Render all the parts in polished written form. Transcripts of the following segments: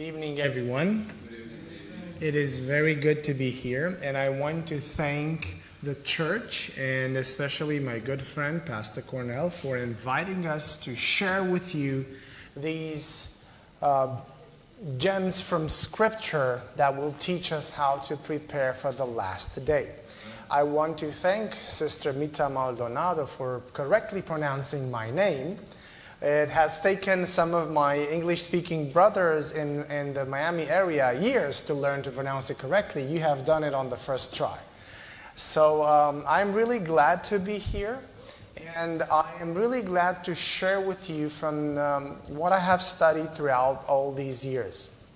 Good evening, everyone. It is very good to be here, and I want to thank the church and especially my good friend, Pastor Cornell, for inviting us to share with you these gems from Scripture that will teach us how to prepare for the last day. I want to thank Sister Mita Maldonado for correctly pronouncing my name. It has taken some of my English-speaking brothers in the Miami area years to learn to pronounce it correctly. You have done it on the first try. So I'm really glad to be here, and I am really glad to share with you from what I have studied throughout all these years.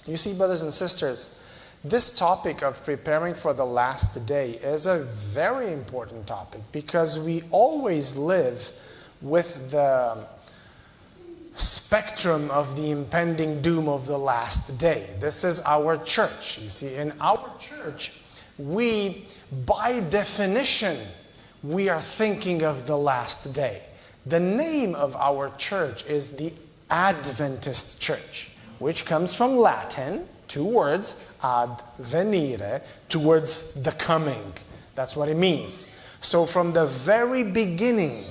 You see, brothers and sisters, this topic of preparing for the last day is a very important topic because we always live with the spectrum of the impending doom of the last day. This is our church. You see, in our church, we, by definition, we are thinking of the last day. The name of our church is the Adventist Church, which comes from Latin, two words, ad venire, towards the coming. That's what it means. So from the very beginning,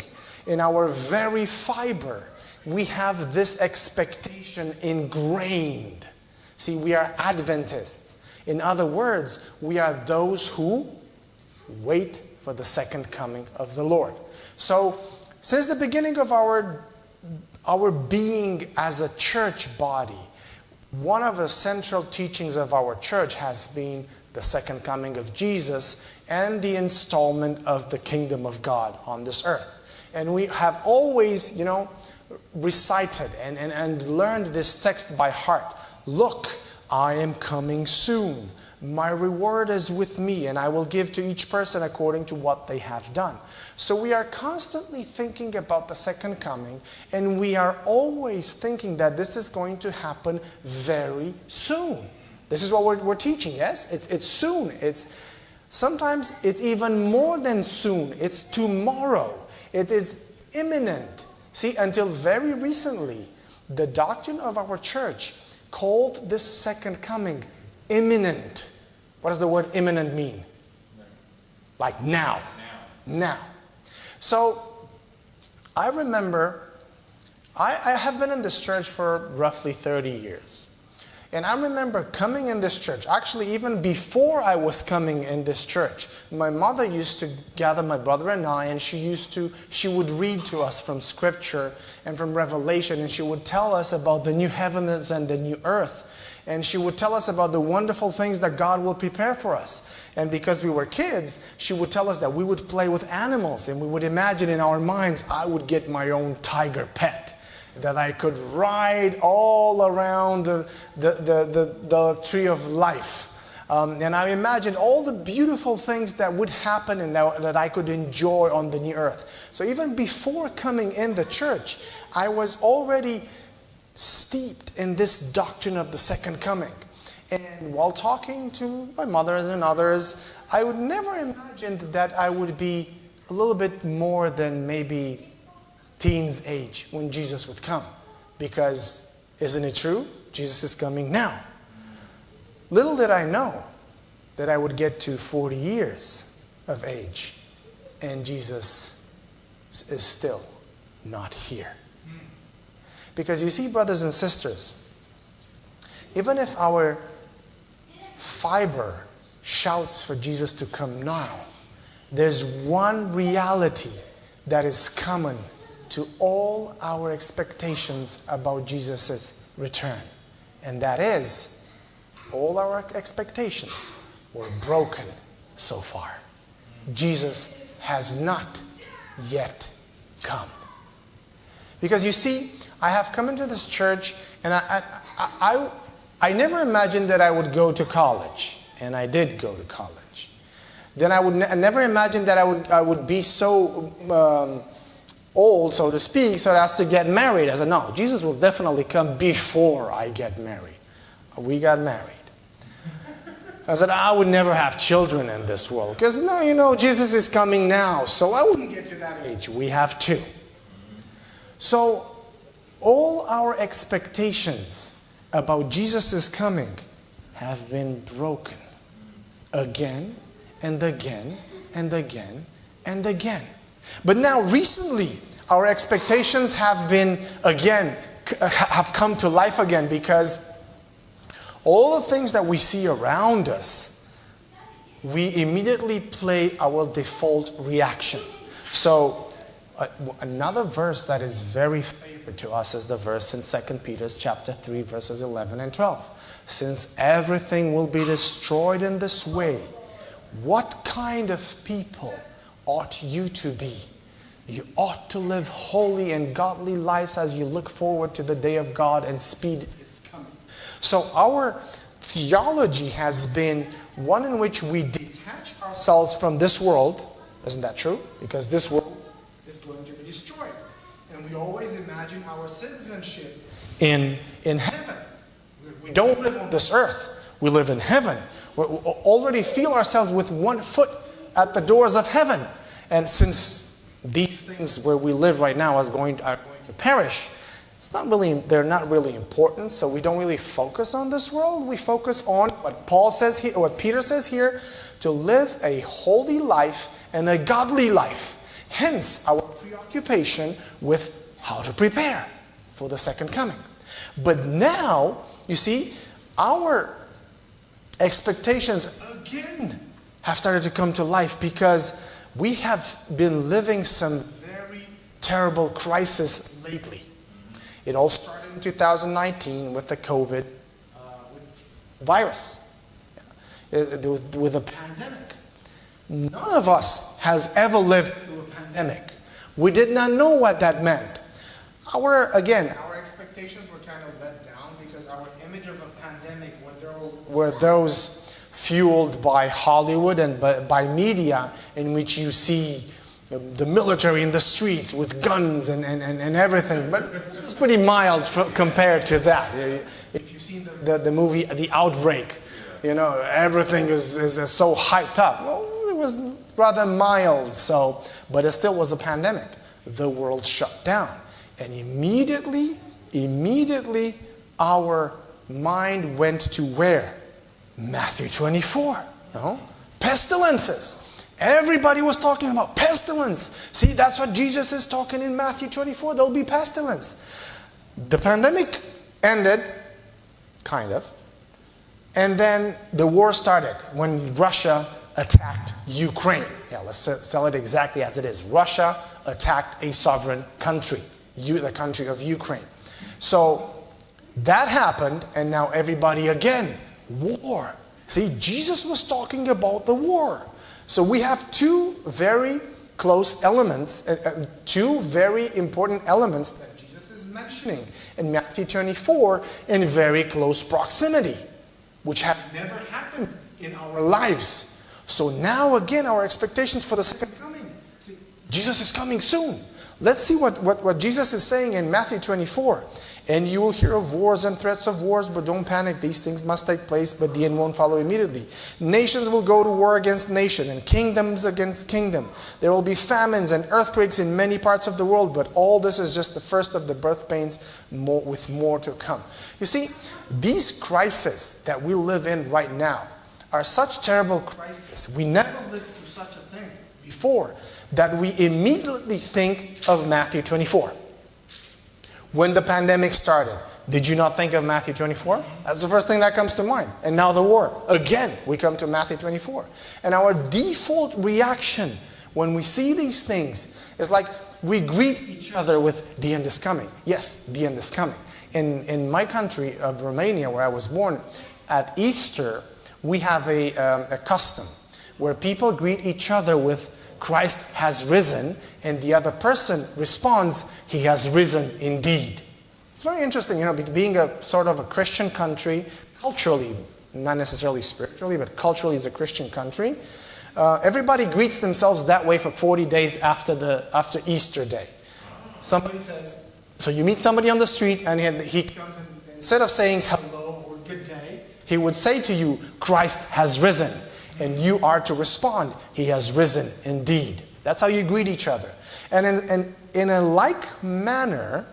in our very fiber, we have this expectation ingrained. See, we are Adventists. In other words, we are those who wait for the second coming of the Lord. So, since the beginning of our being as a church body, one of the central teachings of our church has been the second coming of Jesus and the installment of the kingdom of God on this earth. And we have always, recited and learned this text by heart. Look, I am coming soon. My reward is with me, and I will give to each person according to what they have done. So we are constantly thinking about the second coming, and we are always thinking that this is going to happen very soon. This is what we're teaching, yes? It's soon. Sometimes it's even more than soon. It's tomorrow. It is imminent. See, until very recently, the doctrine of our church called this second coming imminent. What does the word imminent mean? Like now. Now. So, I remember, I have been in this church for roughly 30 years. And I remember coming in this church, actually even before I was coming in this church, my mother used to gather my brother and I, and she would read to us from Scripture and from Revelation, and she would tell us about the new heavens and the new earth. And she would tell us about the wonderful things that God will prepare for us. And because we were kids, she would tell us that we would play with animals, and we would imagine in our minds, I would get my own tiger pet, that I could ride all around the tree of life. And I imagined all the beautiful things that would happen and that I could enjoy on the new earth. So even before coming in the church, I was already steeped in this doctrine of the second coming. And while talking to my mother and others, I would never imagined that I would be a little bit more than maybe teens age when Jesus would come. Because, isn't it true? Jesus is coming now. Little did I know that I would get to 40 years of age and Jesus is still not here. Because you see, brothers and sisters, even if our fiber shouts for Jesus to come now, there's one reality that is common to all our expectations about Jesus' return. And that is, all our expectations were broken so far. Jesus has not yet come. Because you see, I have come into this church, and I never imagined that I would go to college. And I did go to college. Then I never imagined that I would be so old, so to speak, so as to get married. I said, no, Jesus will definitely come before I get married. We got married. I said, I would never have children in this world. Because, no, Jesus is coming now, so I wouldn't get to that age. We have two. So, all our expectations about Jesus' coming have been broken again and again and again and again. But now recently, our expectations have come to life again, because all the things that we see around us, we immediately play our default reaction. So another verse that is very favorite to us is the verse in 2 Peter chapter 3, verses 11 and 12. Since everything will be destroyed in this way, what kind of people ought you to be? You ought to live holy and godly lives as you look forward to the day of God and speed its coming. So our theology has been one in which we detach ourselves from this world. Isn't that true? Because this world is going to be destroyed. And we always imagine our citizenship in heaven. We don't live on this earth. We live in heaven. We already feel ourselves with one foot at the doors of heaven. And since these things where we live right now are going to perish, they're not really important, so we don't really focus on this world. We focus on what Paul says here, what Peter says here, to live a holy life and a godly life. Hence our preoccupation with how to prepare for the second coming. But now, you see, our expectations again have started to come to life, because we have been living some very terrible crisis lately. It all started in 2019 with the COVID virus, with a pandemic. None of us has ever lived through a pandemic. We did not know what that meant. Our expectations were kind of let down, because our image of a pandemic were those fueled by Hollywood and by media, in which you see the military in the streets with guns and everything. But it was pretty mild compared to that. If you've seen the movie The Outbreak, everything is so hyped up. Well, it was rather mild, but it still was a pandemic. The world shut down. And immediately, our mind went to where? Matthew 24. Pestilences. Everybody was talking about pestilence. See, that's what Jesus is talking in Matthew 24. There'll be pestilence. The pandemic ended, kind of. And then the war started when Russia attacked Ukraine. Yeah, let's tell it exactly as it is. Russia attacked a sovereign country, the country of Ukraine. So that happened, and now everybody again, war. See, Jesus was talking about the war. So we have two very close elements, two very important elements that Jesus is mentioning in Matthew 24 in very close proximity, which has never happened in our lives. So now again, our expectations for the second coming. See, Jesus is coming soon. Let's see what Jesus is saying in Matthew 24. And you will hear of wars and threats of wars, but don't panic. These things must take place, but the end won't follow immediately. Nations will go to war against nation, and kingdoms against kingdom. There will be famines and earthquakes in many parts of the world, but all this is just the first of the birth pains, with more to come. You see, these crises that we live in right now are such terrible crises. We never lived through such a thing before, that we immediately think of Matthew 24. When the pandemic started, did you not think of Matthew 24? That's the first thing that comes to mind. And now the war. Again, we come to Matthew 24. And our default reaction when we see these things is like we greet each other with, the end is coming. Yes, the end is coming. In my country of Romania, where I was born, at Easter, we have a custom where people greet each other with, Christ has risen, and the other person responds, he has risen indeed. It's very interesting, being a sort of a Christian country, culturally, not necessarily spiritually, but culturally is a Christian country. Everybody greets themselves that way for 40 days after Easter Day. Somebody says, so you meet somebody on the street, and he comes, and instead of saying hello or good day, he would say to you, Christ has risen. And you are to respond, he has risen indeed. That's how you greet each other. And in a like manner,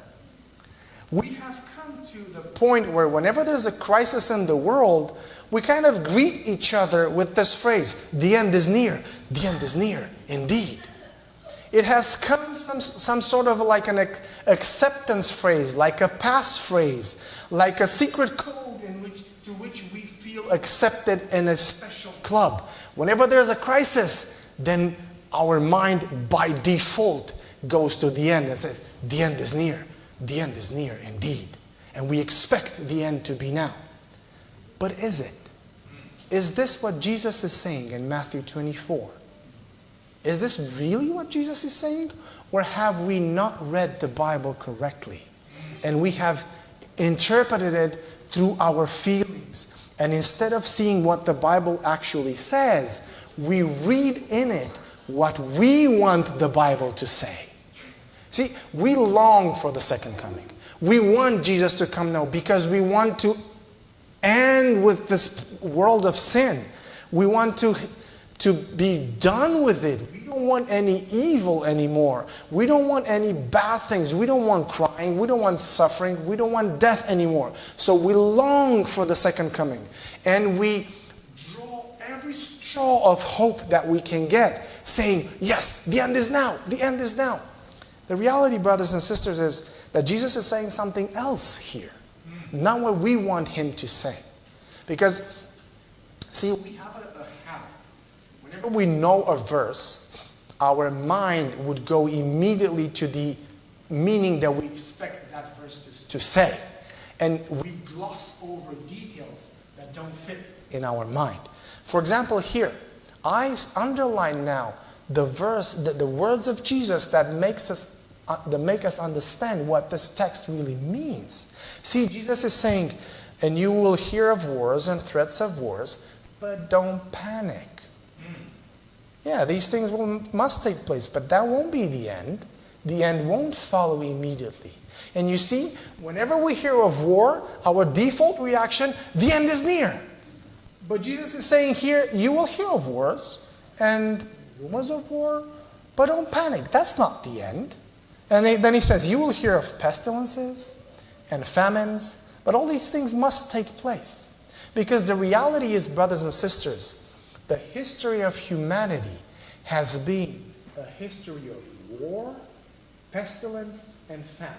we have come to the point where whenever there's a crisis in the world, we kind of greet each other with this phrase, the end is near. The end is near, indeed. It has come some sort of like an acceptance phrase, like a pass phrase, like a secret code to which we feel accepted in a special club. Whenever there's a crisis, then our mind by default goes to the end and says, the end is near. The end is near indeed. And we expect the end to be now. But is it? Is this what Jesus is saying in Matthew 24? Is this really what Jesus is saying? Or have we not read the Bible correctly? And we have interpreted it through our feelings. And instead of seeing what the Bible actually says, we read in it what we want the Bible to say. See, we long for the second coming. We want Jesus to come now because we want to end with this world of sin. We want to be done with it. We don't want any evil anymore. We don't want any bad things. We don't want crying. We don't want suffering. We don't want death anymore. So we long for the second coming. And we draw every straw of hope that we can get, saying, yes, the end is now. The end is now. The reality, brothers and sisters, is that Jesus is saying something else here. Not what we want him to say. Because, see, we have a habit. Whenever we know a verse, our mind would go immediately to the meaning that we expect that verse to say. And we gloss over details that don't fit in our mind. For example, here, I underline now the verse, the words of Jesus that make us understand what this text really means. See, Jesus is saying, and you will hear of wars and threats of wars, but don't panic. Yeah, these things must take place, but that won't be the end. The end won't follow immediately. And you see, whenever we hear of war, our default reaction, the end is near. But Jesus is saying here, you will hear of wars and rumors of war, but don't panic. That's not the end. And then he says, you will hear of pestilences and famines, but all these things must take place. Because the reality is, brothers and sisters, the history of humanity has been a history of war, pestilence, and famine.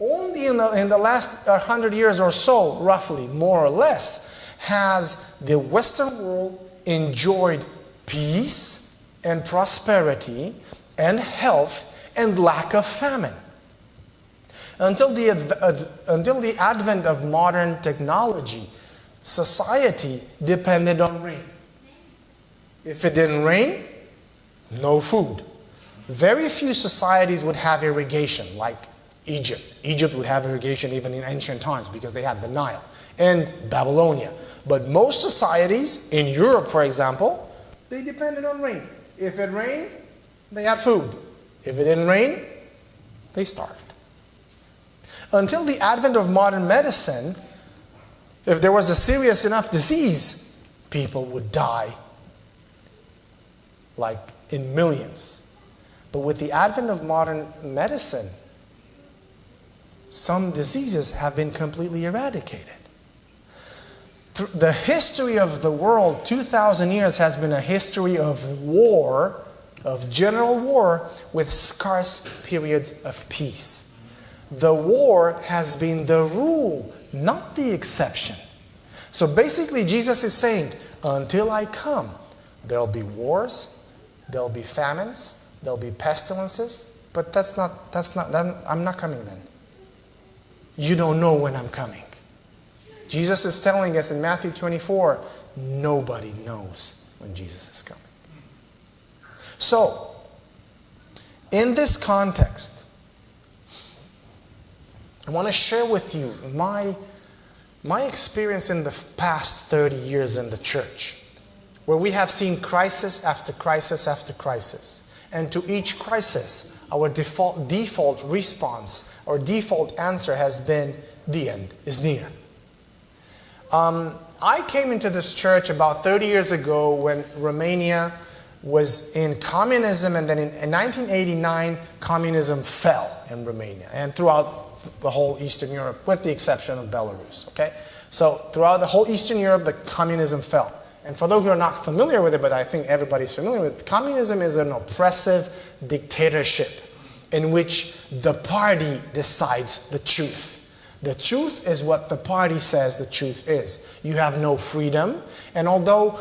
Only in the last 100 years or so, roughly, more or less, has the Western world enjoyed peace and prosperity and health and lack of famine. Until the advent of modern technology, society depended on rain. If it didn't rain, no food. Very few societies would have irrigation, like Egypt. Egypt would have irrigation even in ancient times because they had the Nile, and Babylonia. But most societies, in Europe for example, they depended on rain. If it rained, they had food. If it didn't rain, they starved. Until the advent of modern medicine, if there was a serious enough disease, people would die like in millions. But with the advent of modern medicine, some diseases have been completely eradicated. The history of the world, 2,000 years, has been a history of war, of general war, with scarce periods of peace. The war has been the rule, not the exception. So basically Jesus is saying, until I come, there'll be wars, there'll be famines, there'll be pestilences, but I'm not coming then. You don't know when I'm coming. Jesus is telling us in Matthew 24, nobody knows when Jesus is coming. So, in this context, I want to share with you my experience in the past 30 years in the church, where we have seen crisis after crisis after crisis. And to each crisis, our default response, or default answer has been, the end is near. I came into this church about 30 years ago when Romania was in communism, and then in 1989, communism fell in Romania and throughout the whole Eastern Europe, with the exception of Belarus, okay? So throughout the whole Eastern Europe, the communism fell. And for those who are not familiar with it, but I think everybody's familiar with it, communism is an oppressive dictatorship in which the party decides the truth. The truth is what the party says the truth is. You have no freedom, and although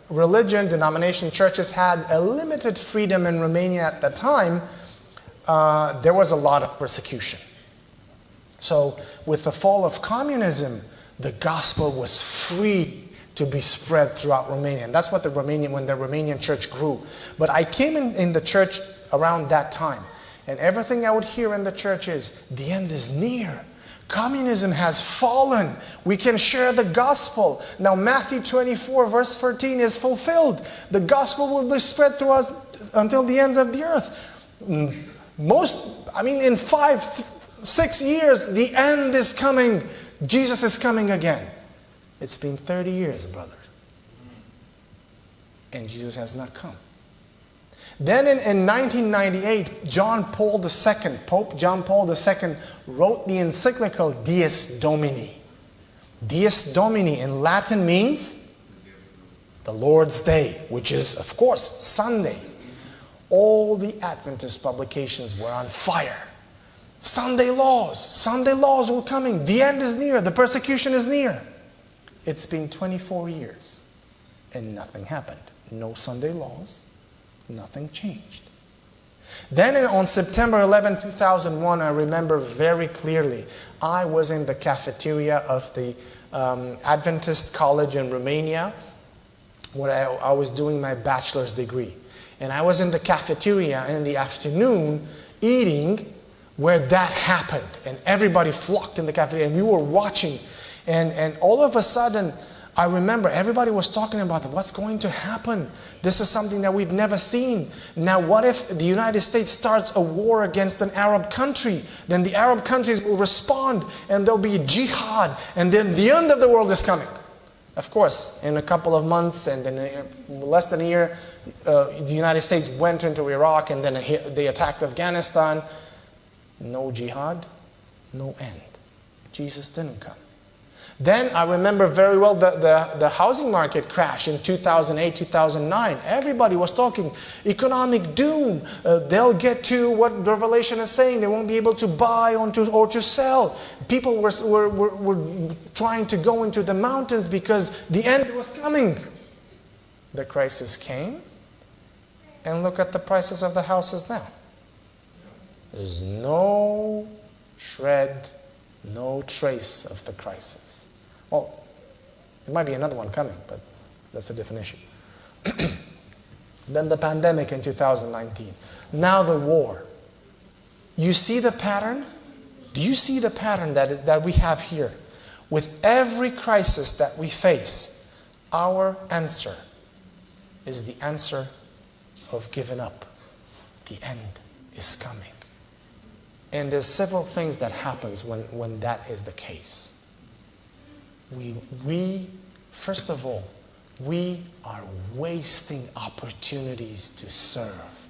religion, denomination, churches had a limited freedom in Romania at the time, there was a lot of persecution. So with the fall of communism, the gospel was free to be spread throughout Romania. And that's what when the Romanian church grew. But I came in the church around that time. And everything I would hear in the church is, the end is near. Communism has fallen. We can share the gospel. Now Matthew 24 verse 13 is fulfilled. The gospel will be spread through us until the ends of the earth. In 5-6 years, the end is coming. Jesus is coming again. It's been 30 years, brother. And Jesus has not come. Then in 1998, Pope John Paul II wrote the encyclical Dies Domini. Dies Domini in Latin means the Lord's Day, which is, of course, Sunday. All the Adventist publications were on fire. Sunday laws were coming. The end is near. The persecution is near. It's been 24 years and nothing happened. No Sunday laws. Nothing changed. Then on September 11, 2001, I remember very clearly, I was in the cafeteria of the Adventist college in Romania, where I was doing my bachelor's degree. And I was in the cafeteria in the afternoon eating where that happened. And everybody flocked in the cafeteria, and we were watching. And all of a sudden, I remember everybody was talking about what's going to happen. This is something that we've never seen. Now, what if the United States starts a war against an Arab country? Then the Arab countries will respond, and there'll be jihad, and then the end of the world is coming. Of course, in a couple of months, and then less than a year, the United States went into Iraq, and then they attacked Afghanistan. No jihad, no end. Jesus didn't come. Then I remember very well the housing market crash in 2008, 2009. Everybody was talking economic doom. They'll get to what Revelation is saying. They won't be able to buy or to sell. People were trying to go into the mountains because the end was coming. The crisis came, and look at the prices of the houses now. There's no shred, no trace of the crisis. Well, there might be another one coming, but that's a different issue. Then the pandemic in 2019. Now the war. You see the pattern? Do you see the pattern that we have here? With every crisis that we face, our answer is the answer of giving up. The end is coming. And there's several things that happens when that is the case. We first of all, we are wasting opportunities to serve.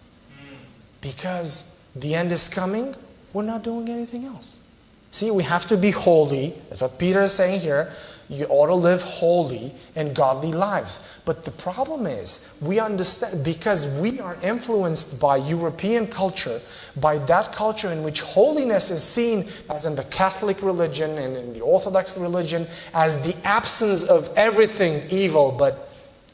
Because the end is coming, we're not doing anything else. See, we have to be holy. That's what Peter is saying here. You ought to live holy and godly lives. But the problem is, we understand, because we are influenced by European culture, by that culture in which holiness is seen, as in the Catholic religion and in the Orthodox religion, as the absence of everything evil, but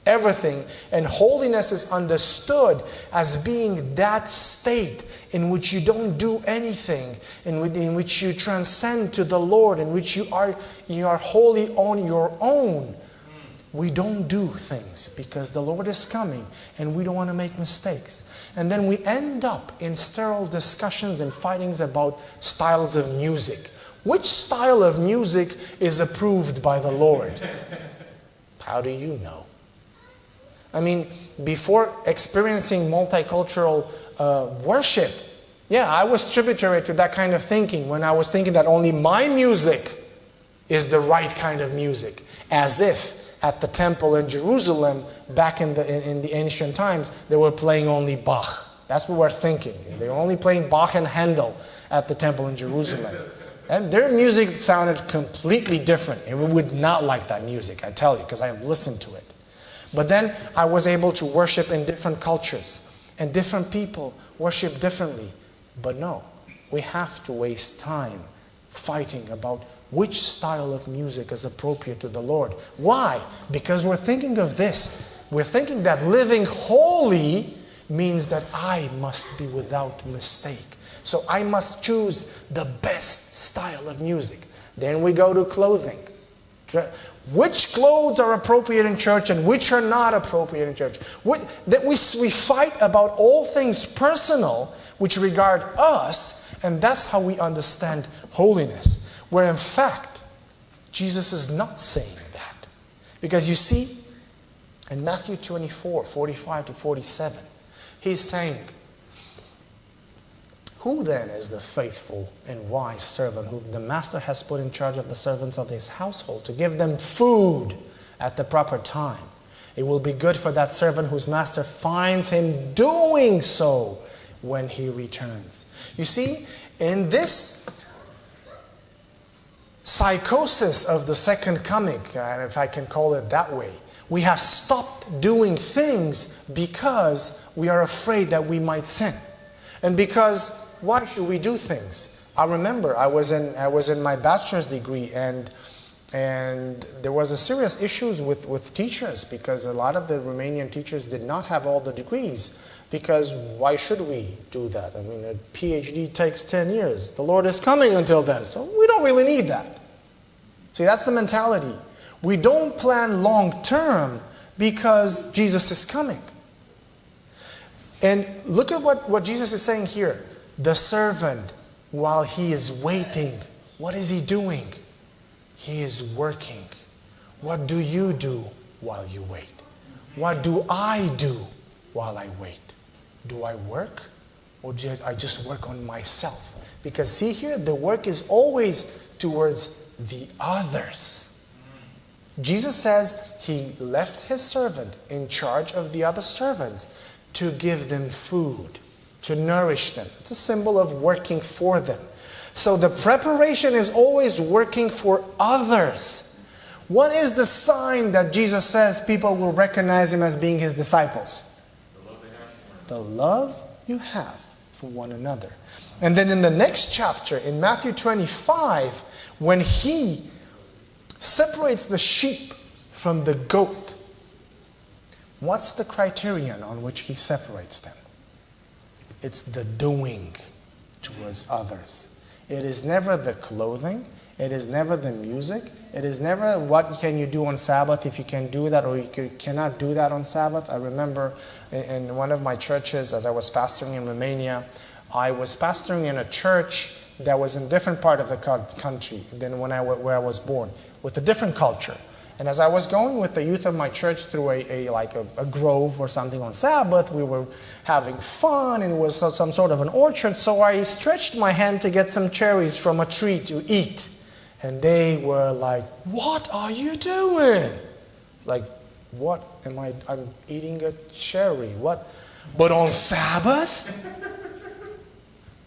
everything. And holiness is understood as being that state in which you don't do anything, in which you transcend to the Lord, in which you are holy on your own. We don't do things because the Lord is coming and we don't want to make mistakes. And then we end up in sterile discussions and fightings about styles of music. Which style of music is approved by the Lord? How do you know? I mean, before experiencing multicultural worship, yeah, I was tributary to that kind of thinking when I was thinking that only my music is the right kind of music. As if at the temple in Jerusalem back in the ancient times, they were playing only Bach. That's what we're thinking. They were only playing Bach and Handel at the temple in Jerusalem. And their music sounded completely different. And we would not like that music, I tell you, because I have listened to it. But then I was able to worship in different cultures. And different people worship differently. But no, we have to waste time fighting about which style of music is appropriate to the Lord. Why? Because we're thinking of this. We're thinking that living holy means that I must be without mistake. So I must choose the best style of music. Then we go to clothing. Which clothes are appropriate in church and which are not appropriate in church? We fight about all things personal which regard us, and that's how we understand holiness. Where in fact, Jesus is not saying that. Because you see, in Matthew 24, 45 to 47, he's saying, who then is the faithful and wise servant whom the master has put in charge of the servants of his household to give them food at the proper time? It will be good for that servant whose master finds him doing so when he returns. You see, in this psychosis of the second coming, if I can call it that way, we have stopped doing things because we are afraid that we might sin. And because, why should we do things? I remember I was in my bachelor's degree, and there was a serious issues with teachers, because a lot of the Romanian teachers did not have all the degrees. Because why should we do that? I mean, a PhD takes 10 years. The Lord is coming until then, so we don't really need that. See, that's the mentality. We don't plan long term because Jesus is coming. And look at what Jesus is saying here. The servant, while he is waiting, what is he doing? He is working. What do you do while you wait? What do I do while I wait? Do I work, or do I just work on myself? Because see here, the work is always towards the others. Jesus says he left his servant in charge of the other servants to give them food, to nourish them. It's a symbol of working for them. So the preparation is always working for others. What is the sign that Jesus says people will recognize him as being his disciples? The love you have for one another. And then in the next chapter, in Matthew 25, when he separates the sheep from the goat, what's the criterion on which he separates them? It's the doing towards others. It is never the clothing. It is never the music. It is never what can you do on Sabbath, if you can do that or you cannot do that on Sabbath. I remember in one of my churches, as I was pastoring in Romania, I was pastoring in a church that was in a different part of the country than where I was born, with a different culture. And as I was going with the youth of my church through a grove or something on Sabbath, we were having fun, and it was some sort of an orchard, so I stretched my hand to get some cherries from a tree to eat. And they were like, "What are you doing?" Like, what am I'm eating a cherry. What? But on Sabbath?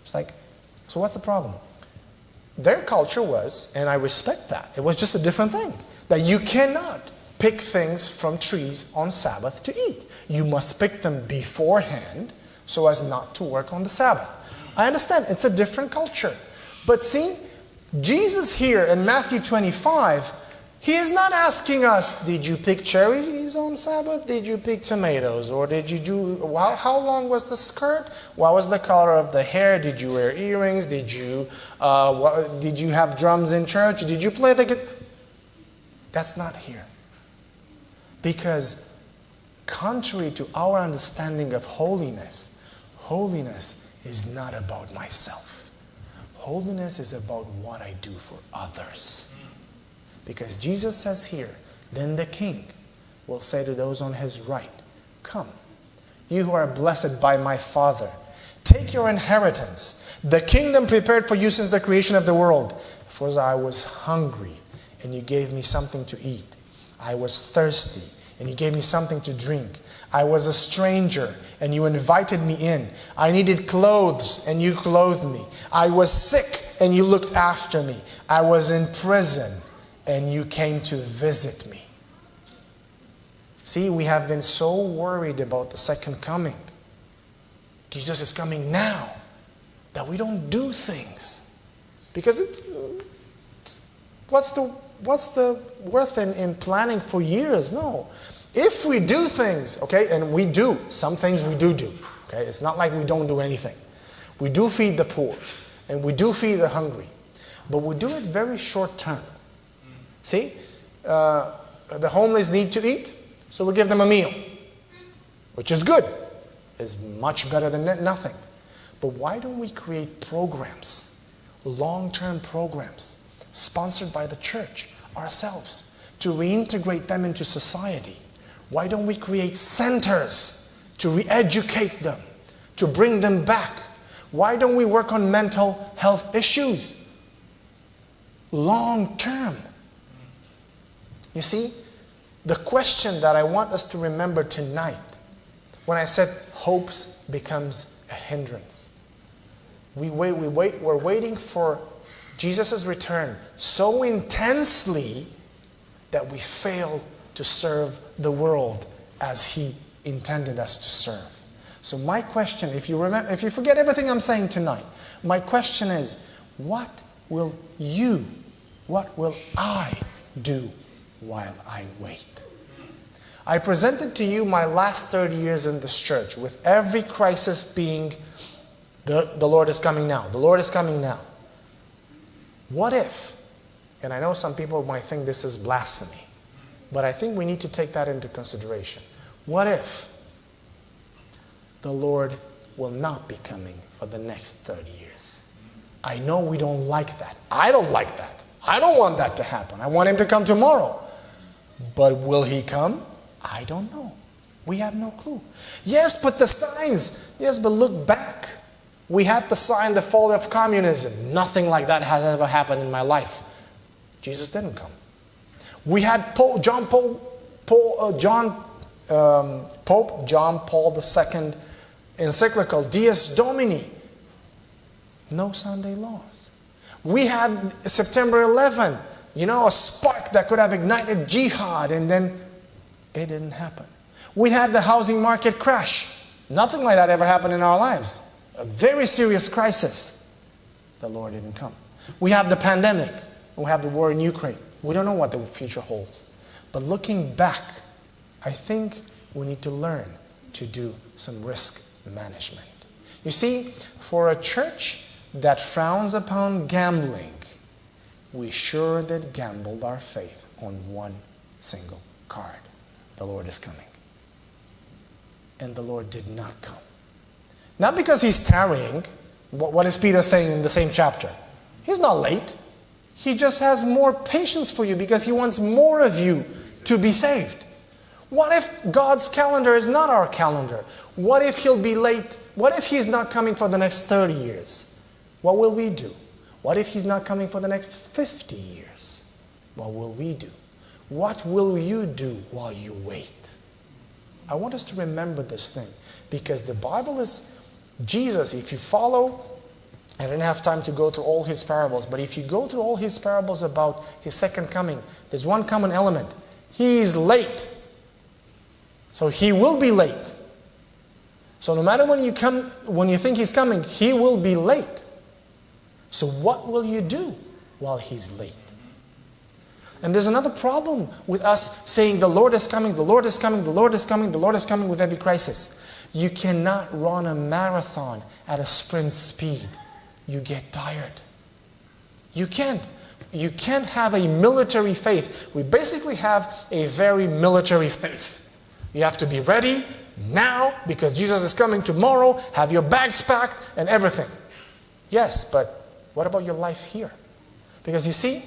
It's like, so what's the problem? Their culture was, and I respect that, it was just a different thing. That you cannot pick things from trees on Sabbath to eat. You must pick them beforehand so as not to work on the Sabbath. I understand, it's a different culture. But see, Jesus here in Matthew 25, he is not asking us, did you pick cherries on Sabbath? Did you pick tomatoes? Or did you do, how long was the skirt? What was the color of the hair? Did you wear earrings? Did you have drums in church? Did you play the guitar? That's not here. Because contrary to our understanding of holiness, holiness is not about myself. Holiness is about what I do for others. Because Jesus says here, then the king will say to those on his right, "Come, you who are blessed by my Father, take your inheritance, the kingdom prepared for you since the creation of the world. For I was hungry, and you gave me something to eat. I was thirsty, and you gave me something to drink. I was a stranger, and you invited me in. I needed clothes, and you clothed me. I was sick, and you looked after me. I was in prison, and you came to visit me. See, we have been so worried about the second coming. Jesus is coming now, that we don't do things. Because what's the worth in planning for years? No. If we do things, okay, and we do, some things we do, okay, it's not like we don't do anything. We do feed the poor, and we do feed the hungry, but we do it very short term. See, the homeless need to eat, so we give them a meal, which is good. It's much better than nothing. But why don't we create programs, long-term programs, sponsored by the church, ourselves, to reintegrate them into society? Why don't we create centers to re-educate them, to bring them back? Why don't we work on mental health issues? Long term. You see, the question that I want us to remember tonight, when I said hopes becomes a hindrance. We're waiting for Jesus' return so intensely that we fail to serve the world as He intended us to serve. So my question, if you forget everything I'm saying tonight, my question is, what will I do while I wait? I presented to you my last 30 years in this church, with every crisis being, the Lord is coming now. The Lord is coming now. What if, and I know some people might think this is blasphemy, but I think we need to take that into consideration. What if the Lord will not be coming for the next 30 years? I know we don't like that. I don't like that. I don't want that to happen. I want Him to come tomorrow. But will He come? I don't know. We have no clue. Yes, but the signs. Yes, but look back. We had the sign, the fall of communism. Nothing like that has ever happened in my life. Jesus didn't come. We had Pope John Paul II encyclical Dies Domini. No Sunday laws. We had September 11, a spark that could have ignited jihad, and then it didn't happen. We had the housing market crash. Nothing like that ever happened in our lives. A very serious crisis. The Lord didn't come. We have the pandemic. We have the war in Ukraine. We don't know what the future holds. But looking back, I think we need to learn to do some risk management. You see, for a church that frowns upon gambling, we sure did gamble our faith on one single card. The Lord is coming. And the Lord did not come. Not because He's tarrying. What is Peter saying in the same chapter? He's not late. He just has more patience for you because He wants more of you to be saved. What if God's calendar is not our calendar? What if He'll be late? What if He's not coming for the next 30 years? What will we do? What if He's not coming for the next 50 years? What will we do? What will you do while you wait? I want us to remember this thing, because the Bible is Jesus. If you follow, I didn't have time to go through all His parables, but if you go through all His parables about His second coming, there's one common element. He's late. So He will be late. So no matter when you think He's coming, He will be late. So what will you do while He's late? And there's another problem with us saying the Lord is coming, the Lord is coming, the Lord is coming, the Lord is coming with every crisis. You cannot run a marathon at a sprint speed. You get tired. You can't. You can't have a military faith. We basically have a very military faith. You have to be ready now because Jesus is coming tomorrow. Have your bags packed and everything. Yes, but what about your life here? Because you see,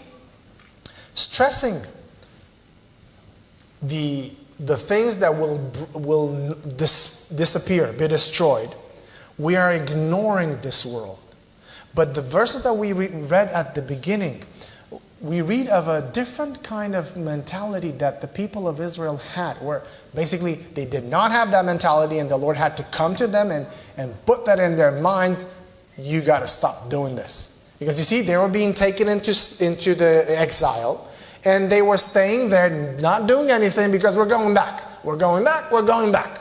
stressing the things that will disappear, be destroyed, we are ignoring this world. But the verses that we read at the beginning, we read of a different kind of mentality that the people of Israel had, where basically they did not have that mentality, and the Lord had to come to them and put that in their minds. You got to stop doing this. Because you see, they were being taken into the exile, and they were staying there, not doing anything, because we're going back. We're going back. We're going back.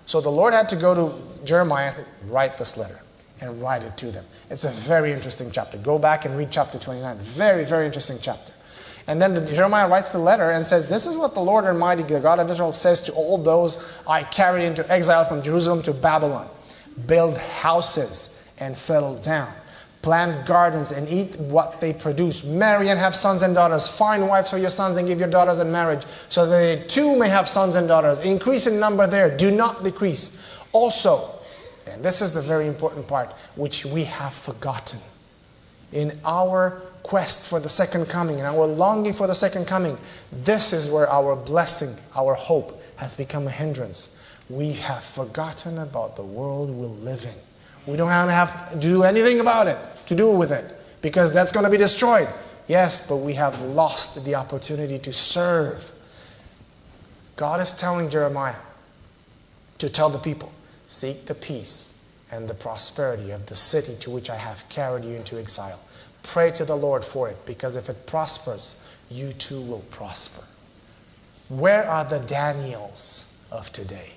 So the Lord had to go to Jeremiah, write this letter, and write it to them. It's a very interesting chapter. Go back and read chapter 29. Very, very interesting chapter. And then Jeremiah writes the letter and says, this is what the Lord Almighty, the God of Israel, says to all those I carried into exile from Jerusalem to Babylon. Build houses and settle down. Plant gardens and eat what they produce. Marry and have sons and daughters. Find wives for your sons and give your daughters in marriage, so that they too may have sons and daughters. Increase in number there. Do not decrease. Also, and this is the very important part, which we have forgotten. In our quest for the second coming, in our longing for the second coming, this is where our blessing, our hope has become a hindrance. We have forgotten about the world we live in. We don't have to do anything about it, to do with it, because that's going to be destroyed. Yes, but we have lost the opportunity to serve. God is telling Jeremiah to tell the people, seek the peace and the prosperity of the city to which I have carried you into exile. Pray to the Lord for it, because if it prospers, you too will prosper. Where are the Daniels of today?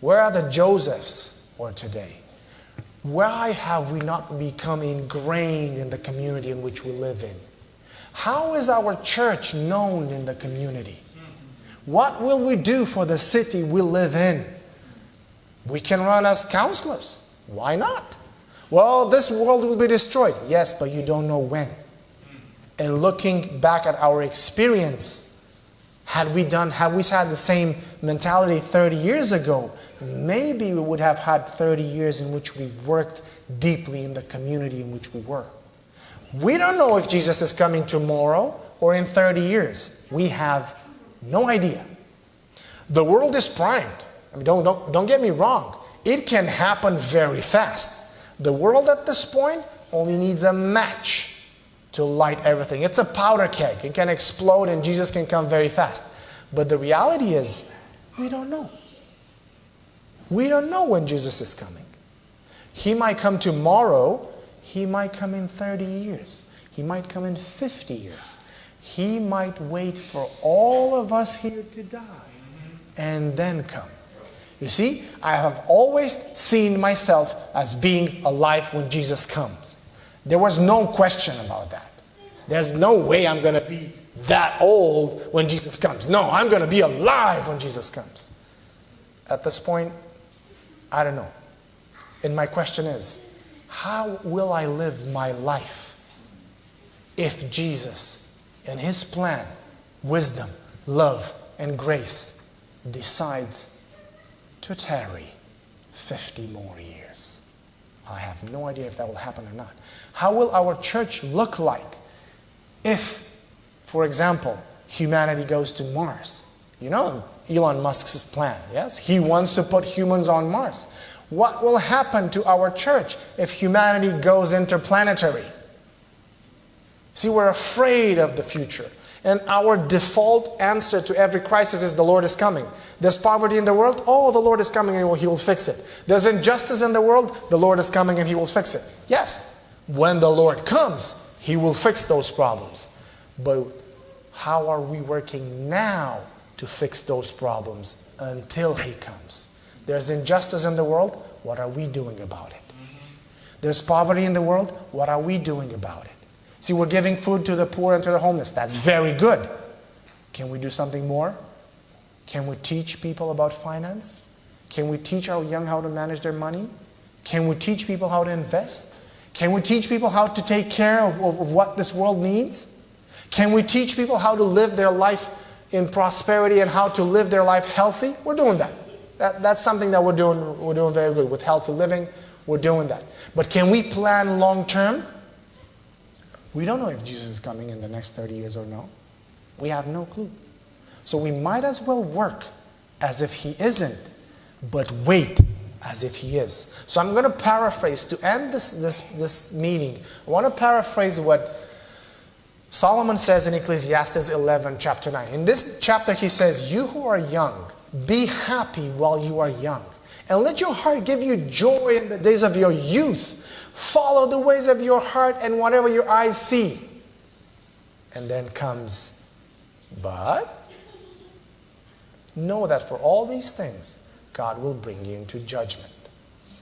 Where are the Josephs of today? Why have we not become ingrained in the community in which we live in? How is our church known in the community? What will we do for the city we live in? We can run as counselors. Why not? Well, this world will be destroyed. Yes, but you don't know when. And looking back at our experience, had we had the same mentality 30 years ago, maybe we would have had 30 years in which we worked deeply in the community in which we were. We don't know if Jesus is coming tomorrow or in 30 years. We have no idea. The world is primed. I mean, don't get me wrong. It can happen very fast. The world at this point only needs a match to light everything. It's a powder keg. It can explode and Jesus can come very fast. But the reality is, we don't know. We don't know when Jesus is coming. He might come tomorrow. He might come in 30 years. He might come in 50 years. He might wait for all of us here to die and then come. You see, I have always seen myself as being alive when Jesus comes. There was no question about that. There's no way I'm going to be that old when Jesus comes. No, I'm going to be alive when Jesus comes. At this point, I don't know. And my question is, how will I live my life if Jesus, in His plan, wisdom, love, and grace, decides to tarry 50 more years? I have no idea if that will happen or not. How will our church look like if, for example, humanity goes to Mars? You know Elon Musk's plan, yes? He wants to put humans on Mars. What will happen to our church if humanity goes interplanetary? See, we're afraid of the future. And our default answer to every crisis is the Lord is coming. There's poverty in the world. Oh, the Lord is coming and He will fix it. There's injustice in the world. The Lord is coming and He will fix it. Yes, when the Lord comes, He will fix those problems. But how are we working now to fix those problems until He comes? There's injustice in the world. What are we doing about it? There's poverty in the world. What are we doing about it? See, we're giving food to the poor and to the homeless. That's very good. Can we do something more? Can we teach people about finance? Can we teach our young how to manage their money? Can we teach people how to invest? Can we teach people how to take care of what this world needs? Can we teach people how to live their life in prosperity and how to live their life healthy? We're doing that. That's something that we're doing very good. With healthy living, we're doing that. But can we plan long term? We don't know if Jesus is coming in the next 30 years or no. We have no clue. So we might as well work as if He isn't, but wait as if He is. So I'm going to paraphrase, to end this meeting, I want to paraphrase what Solomon says in Ecclesiastes 11, chapter 9. In this chapter he says, you who are young, be happy while you are young. And let your heart give you joy in the days of your youth. Follow the ways of your heart and whatever your eyes see. And then comes, but know that for all these things, God will bring you into judgment.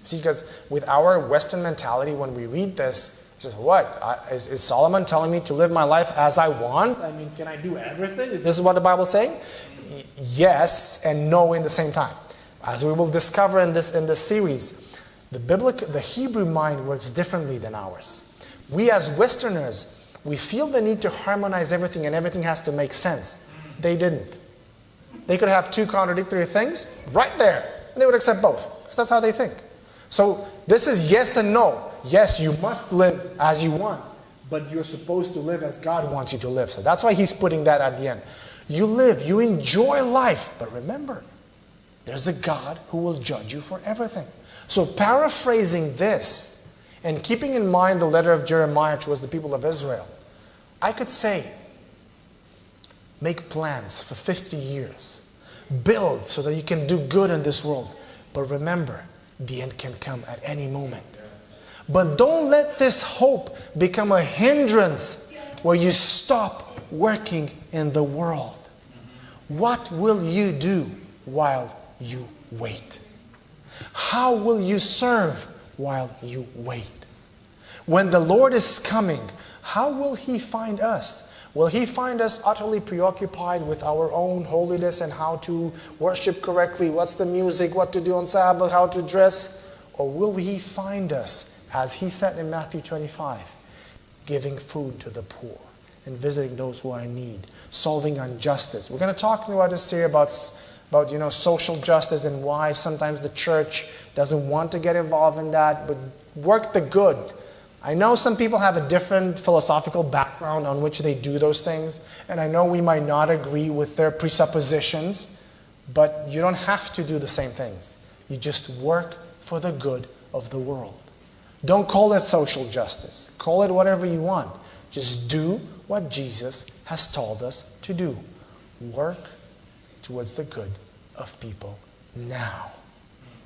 See, because with our Western mentality, when we read this, it says, what? Is Solomon telling me to live my life as I want? I mean, can I do everything? Is this what the Bible is saying? Yes and no in the same time. As we will discover in this series, the Hebrew mind works differently than ours. We as Westerners, we feel the need to harmonize everything and everything has to make sense. They didn't. They could have two contradictory things right there, and they would accept both, because that's how they think. So this is yes and no. Yes, you must live as you want, but you're supposed to live as God wants you to live. So that's why he's putting that at the end. You live, you enjoy life, but remember, there's a God who will judge you for everything. So paraphrasing this, and keeping in mind the letter of Jeremiah towards the people of Israel, I could say, make plans for 50 years. Build so that you can do good in this world. But remember, the end can come at any moment. But don't let this hope become a hindrance where you stop working in the world. What will you do while you wait? How will you serve while you wait? When the Lord is coming, how will He find us? Will He find us utterly preoccupied with our own holiness and how to worship correctly? What's the music? What to do on Sabbath? How to dress? Or will He find us, as He said in Matthew 25, giving food to the poor and visiting those who are in need, solving injustice? We're going to talk throughout this series about social justice and why sometimes the church doesn't want to get involved in that, but work the good. I know some people have a different philosophical background on which they do those things, and I know we might not agree with their presuppositions, but you don't have to do the same things. You just work for the good of the world. Don't call it social justice. Call it whatever you want. Just do what Jesus has told us to do. Work towards the good of people now.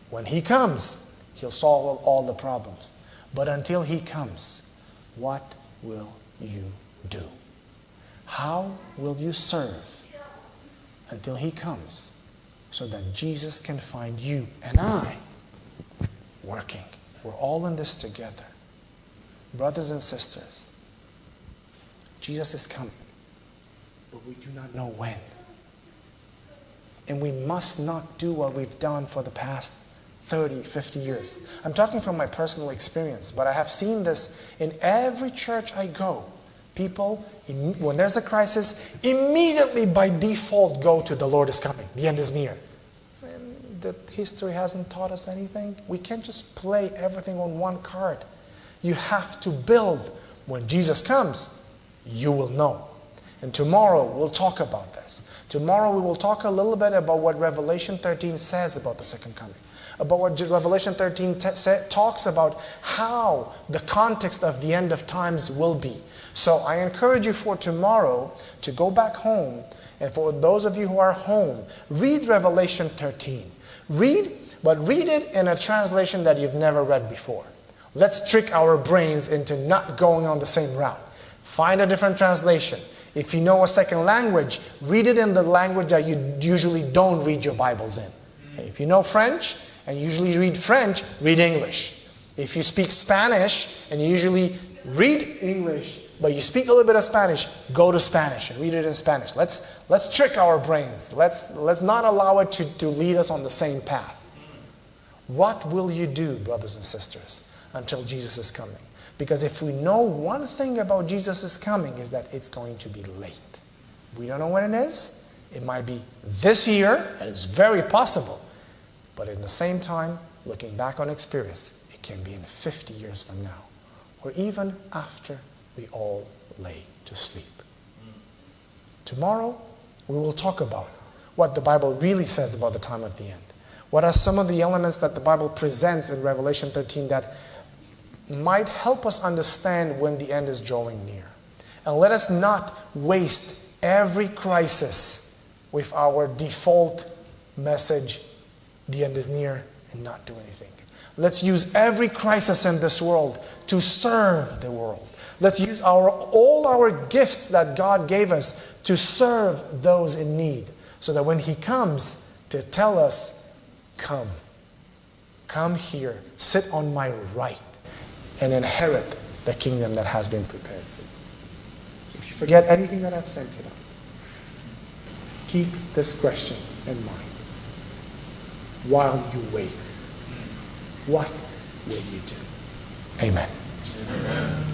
When He comes, He'll solve all the problems. But until He comes, what will you do? How will you serve until He comes so that Jesus can find you and I working? We're all in this together. Brothers and sisters, Jesus is coming, but we do not know when. And we must not do what we've done for the past 30, 50 years. I'm talking from my personal experience, but I have seen this in every church I go. People, when there's a crisis, immediately by default go to the Lord is coming. The end is near. And that history hasn't taught us anything. We can't just play everything on one card. You have to build. When Jesus comes, you will know. And tomorrow we'll talk about this. Tomorrow we will talk a little bit about what Revelation 13 says about the second coming. About what Revelation 13 talks about how the context of the end of times will be. So I encourage you for tomorrow to go back home, and for those of you who are home, read Revelation 13. Read it in a translation that you've never read before. Let's trick our brains into not going on the same route. Find a different translation. If you know a second language, read it in the language that you usually don't read your Bibles in. Okay, if you know French, and you usually read French, read English. If you speak Spanish, and you usually read English, but you speak a little bit of Spanish, go to Spanish and read it in Spanish. Let's trick our brains. Let's not allow it to lead us on the same path. What will you do, brothers and sisters, until Jesus is coming? Because if we know one thing about Jesus is coming, is that it's going to be late. We don't know when it is. It might be this year, and it's very possible. But in the same time, looking back on experience, it can be in 50 years from now, or even after we all lay to sleep. Tomorrow, we will talk about what the Bible really says about the time of the end. What are some of the elements that the Bible presents in Revelation 13 that might help us understand when the end is drawing near? And let us not waste every crisis with our default message, the end is near, and not do anything. Let's use every crisis in this world to serve the world. Let's use all our gifts that God gave us to serve those in need, so that when He comes to tell us, come here, sit on my right, and inherit the kingdom that has been prepared for you. If you forget anything that I've said today, keep this question in mind. While you wait, what will you do? Amen. Amen.